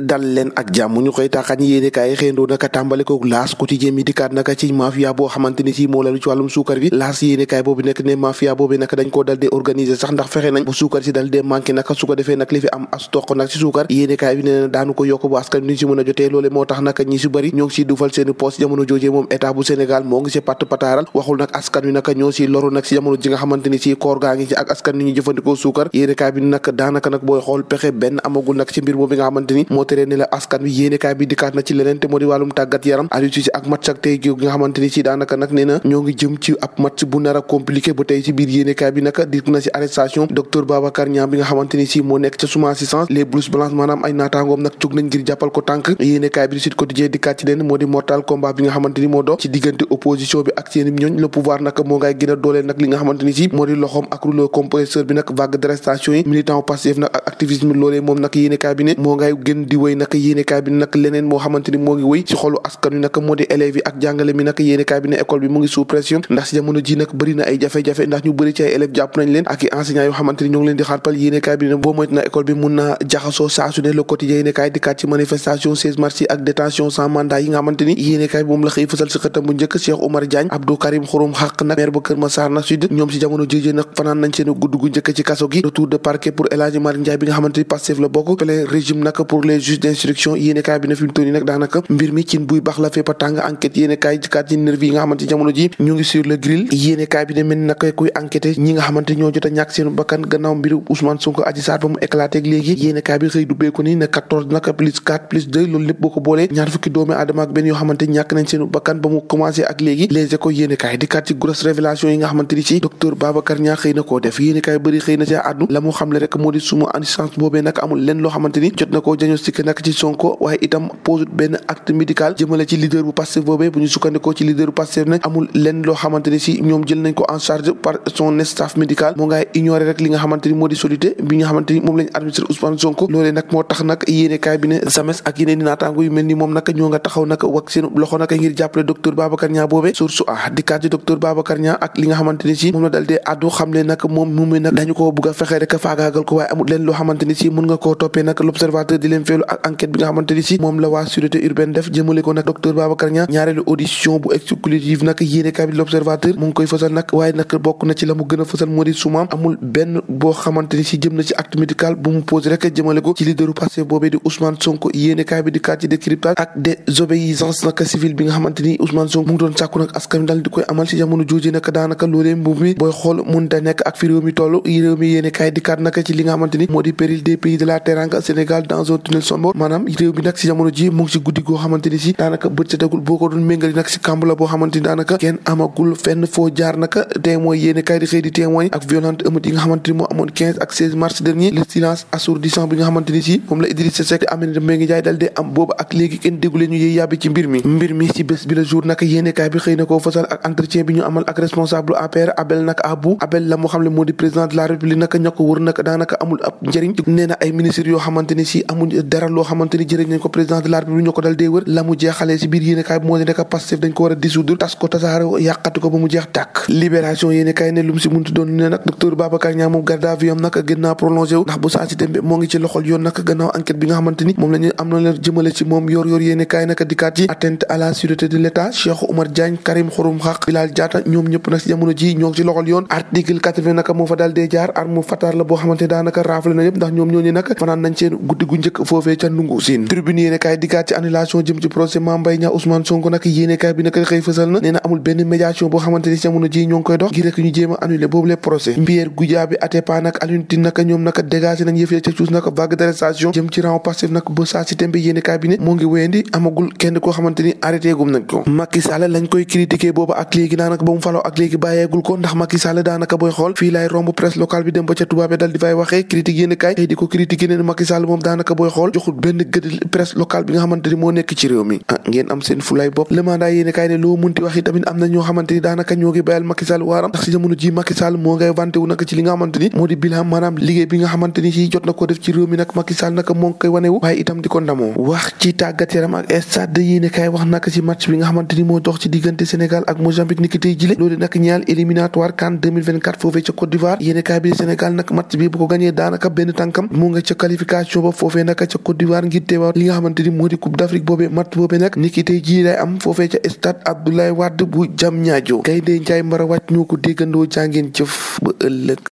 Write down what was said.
dal leen ak jàmm ñu koy taxañ yéenekaay xëyandoo naka tàmbale ko L'As Quotidien mi dikkaat naka ci mafia boo xamante ni si moo lalu ci wàllum suukar bi L'As yéenekaay boobu nekk ne mafia boobu naka dañ koo dal dee organiser sax ndax fexe nañ bu suukar si dal dee manqué naka su ko defee nag li fi am as toq nag si suukar yéenekaay bi nee na daanu ko yokk bu askan ni si mën a jotee loole moo tax naka ñi si bëri ñoo ngi siy dufal seeni poste jamono joojee moom état bu Sénégal moo ngi si patt pataaral waxul nag askan wi naka ñoo si loru nag si jamono ji nga xamante ni si koor gaa ngi ci ak askan ni ñu jëfandikoo suukar yéenekaay bi nag daanaka nag booy xool pexe benn amagul nag ci mbir boobu nga xamante ni moo teree ne la askan wi yéenekaay bi dikkaat na ci leneen te moo di wàllum tàggat yaram Aliou Cissé ak match ak tey gi nga xamante ni si daanaka nag nee na ñoo ngi jëm ci ab match bu nar a compliqué ba tey ci biir yéenekaay bi naka dikk na si arrestation docteur Babacar Niang bi nga xamante ni si moo nekk ca suma assistance les blouses blanches maanaam ay naataangoom nag jóg nañ ngir jàppal ko tànk yéenekaay bi di Sud Quotidien dikkaat ci leen moo di mortal combat bi nga xamante ni moo dox ci diggante opposition bi ak seen ñooñ le pouvoir nag moo ngay gën a dooleel nag li nga xamante ni si moo di loxoom ak rouleau compresseur bi nag vague d'arrestation yi militant passif nag ak activisme loolee moom nag yéenekaay bi ne moo ngay gën di wéy nag yéenekaay bi nag leneen moo xamante ni moo ngi wéy ci xolu askan wi nag moo di élèves yi ak jàngale mi nag yéenekaay bi ne école bi mu ngi sous pression ndax si jamono ji nag bëri na ay jafe-jafe ndax ñu bëri ci ay élèves jàpp nañ leen ak i enseignants yoo xamante ni ñoo ngi leen di xarpal yéenekaay bi ne boo moytu na école bi mun na jaxasoo saa su ne le quotidien yéenekaay dikkaat ci manifestation 16 mars yi ak détention sans mandat yi nga xamante ni yéenekaay bi moom la xëy fësal si xëtam bu njëkk Cheikh Oumar Diagne Abdou Karim Xurum Xaq nag maire ba Kër Massar nag sud ñoom si jamono jëjee nag fanaan nañ seen gudd gu njëkk ci kaso gi retour de parquet pour El Hadji Malick Ndiaye bi nga xamante ni Pastef la bokk plein régime nag pour les juges d'instruction yéenekaay bi ne fi mu toll nii nag daanaka mbir mi cin buy baax la fépp a tàng enquête yéenekaay jikaat ci nervi yi nga xamante ni jamono ji ñu ngi sur le grill yéenekaay bi ne mel nag kuy enquêté ñi nga xamante ñoo jot a ñàkk seen bakkan gannaaw mbiru Ousmane Sonko Adji Sarr ba mu éclaté ak léegi yéenekaay bi xëy dubbeeku ni ne 14 nag plus 4 plus 2 loolu lépp boo ko boolee ñaar fukki doomi aadama ak benn yoo xamante ñàkk nañ seen bakkan ba mu commencé ak léegi Les Échos yéenekaay dikkaat ci grosse révélation yi nga xamante ni ci docteur Babacar Niang xëy na koo def yéenekaay bëri xëy na ci àddu la mu xamle rek moo di suma assistance boobee nag amul lenn loo xamante ni jot na koo diagnostiqué nag ci Sonko waaye itam pose benn acte médical jëmale ci leader bu Pastef boobee bu ñu sukkandikoo ci leader bu Pastef nag amul lenn loo xamante ni si ñoom jël nañ ko en charge par son staff médical moo ngay ignorer rek li nga xamante ni moo di solité bi nga xamante ni moom lañ administré Ousmane Sonko loolee nag moo tax nag yéenekaay bi ne SAMES ak yeneen di naataango yu mel ni moom nag ñoo nga taxaw nag wak seen loxo nag ngir jàppale docteur Babacar Niang boobee source a dikkaat ci docteur Babacar Niang ak li nga xamante ni si moom la dal dee addu xamle nag moom mu nag dañu ko bëgg a fexe rek faagaagal ko waaye amul leen loo xamante ni si mun nga koo toppee nag l'observateur di leen feelu ak enquête bi nga xamante ni si moom la waa sûreté urbaine def jëmale ko nag docteur Babacar Niang ñaareelu audition bu exclusive nag yéenekaay bi l'observateur mu ngi koy fësal nag waaye nag bokk na ci la mu gën a fësal moo di sumaam amul benn boo xamante ni si jëm na ci acte médical bu mu posé rek jëmale ko ci leaderu Pastef boobee di Ousmane Sonko yéenekaay bi di kat ci décryptage ak désobéissance nag civile bi nga xamante ni Ousmane Sonko mu ngi doon sàkku nag askan wi daal di koy amal ci jamono jooju nag daanaka loolee mbubb mi booy xool mënta nekk ak fi réew mi toll réew mi yéenekaay di kat nag ci li nga xamante ni moo di péril des pays de la Teranga Sénégal dans un tunnel sombre maanaam réew mi nag ci jamono ji mu ngi ci guddi goo xamante ni si daanaka bët setagul boo ko doon méngali nag si kàmb la boo xamante ni daanaka kenn amagul fenn foo jaar naka témoin yéenekaay di xëy di témoin ak violente émeute yi nga xamante ni moo amoon 15 ak 16 mars dernier le silence assourdissant bi nga xamante ni si moom la Idrissa Seck Aminata Mbengue Ndiaye dal dee am booba ak léegi kenn déggulee ñu yéey yàbbi ci mbir mi si bés bi la jour naka yéenekaay bi xëy na koo fasal ak entretien bi ñu amal ak responsable APR Abel nag Abou Abel la moo xam ne moo di président de la République naka ña ko wër naka daanaka amul ab njëriñ nee na ay ministres yoo xamante ni si amuñ dara loo xamante ni jëriñ nañ ko président de la République ñoo ko dal dee wër la mu jeexalee si biir yéenekaay bi moo ne rek Pastef dañ ko war a dissoudre tas ko tasaare yàqati ko ba mu jeex tàkk libération yéenekaay ne lu mu si muntu doon ne nag docteur Babacar Niang moom garde à vue am nag gën naa prolongé wu ndax bu saa si tembe moo ngi ci loxol yoon nag gannaaw enquête bi nga xamante ni moom la ñu am na leen jëmale ci moom yor yéenekaay nag dikkaat ci atteinte à la sûreté de l'État Cheikh Oumar Diagne Karim Xurum Xaq Bilal Diatta ñoom ñëpp nag si jamono ji ñoo ngi ci loxol yoon article 80 naka moo fa dal dee jaar arme fatale la boo xamante daanaka raafale na yëpp ndax ñoom ñooñu nag fanaan nañ seen guddi gu njëkk foofee ca Ndungu Siin tribune yéenekaay dikkaat ci annulation jëm ci procès Mame Mbaye Niang Ousmane Sonko nag yéenekaay bi nag xëy fësal na nee na amul benn médiation boo xamante ni si jamono ji ñoo ngi koy dox ngir rek ñu jéem a annulé boobu les procès Mbière Goudiaby Atepa nag Alioune Tine nag ñoom nag dégagé nañ yëf ya ca cuus nag vague d'arrestation jëm ci rang Pastef nag ba saa si tembe yéenekaay bi ne moo ngi wéyandi amagul kenn koo xamante ni arrêté gum nañ ko Macky Sall lañ koy critiqué boobu ak léegi daanaka ba mu faloo ak léegi bàyyeegul ko ndax Macky Sall daanaka booy xool fii laay romb presse locale bi dem ba ca tubaabe dal di fay waxee critique yéenekaay tey di ko critiqué ne Macky Sall moom daanaka booy xool joxul benn gëdd presse locale bi nga xamante ni moo nekk ci réew mi ngeen am seen fulay bopp le mandat yéenekaay ne loo munti wax yi tamit am na ñoo xamante ni daanaka ñoo ngi bayal Macky Sall waaram ndax si jamono ji Macky Sall moo ngay vanté wu nag ci li nga xamante ni moo di bilan maanaam liggéey bi nga xamante ni si jot na ko def ci réew mi nag Macky Sall nag moo ngi koy wanewu waaye itam di ko ndamoo wax ci tàggat yaram ak stade yéenekaay wax nag ci match bi nga xamante ni moo dox ci diggante Sénégal ak Mozambique niki tey jile loolu nag ñaal éliminatoire CAN 2024 foofee ca Côte d'Ivoire yéenekaay bi Sénégal nag match bi bu ko gañee daanaka benn tànkam mu nga ca qualification ba foofee nag ca Côte d'Ivoire ngir teewaat li nga xamante ni moo di Coupe d'Afrique boobee match boobee nag niki tey jii lay am foofee ca stade Abdoulaye Wade bu Diamniadio Gaynde Njaay Mbara wàcc ñoo ko déggandoo jàngeen jëf ba ëllëg